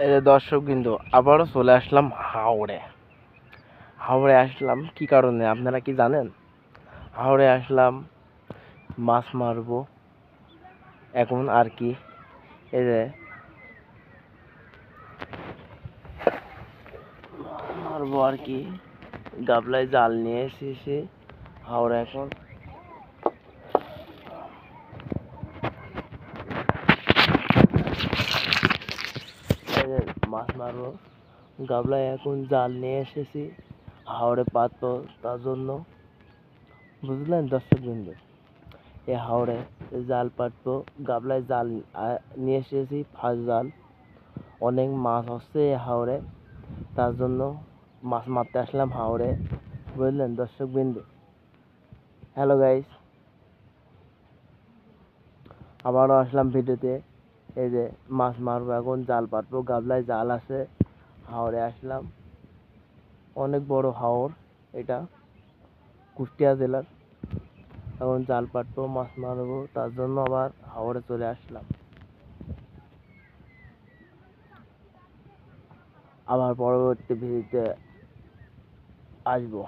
এই যে দর্শক বিন্দু, আবারও চলে আসলাম হাওড়ে। হাওড়ে আসলাম কি কারণে আপনারা কি জানেন? হাওড়ে আসলাম মাছ মারবো এখন আর কি। এই যে মারবো আর কি, গাবলায় জাল নিয়ে এসেছি হাওড়ে। এখন এই যে মাছ মারবো, গাবলায় এখন জাল নিয়ে এসেছি হাওড়ে পাতবো, তার জন্য বুঝলেন দর্শক বিন্দু। এই হাওড়ে জাল পাতবো, গাবলায় জাল নিয়ে এসেছি, ফাঁস জাল। অনেক মাছ হচ্ছে এই হাওড়ে, তার জন্য মাছ মারতে আসলাম হাওড়ে, বুঝলেন দর্শক বিন্দু। হ্যালো গাইস, আবারও আসলাম ভিডিওতে। এই যে মাছ মারবো এখন, জাল পাতবো, গাবলায় জাল আছে, হাওড়ে আসলাম। অনেক বড় হাওর এটা, কুষ্টিয়া জেলার। এখন জাল পাতবো, মাছ মারবো, তার জন্য আবার হাওড়ে চলে আসলাম। আবার পরবর্তী ভিডিওতে আসবো।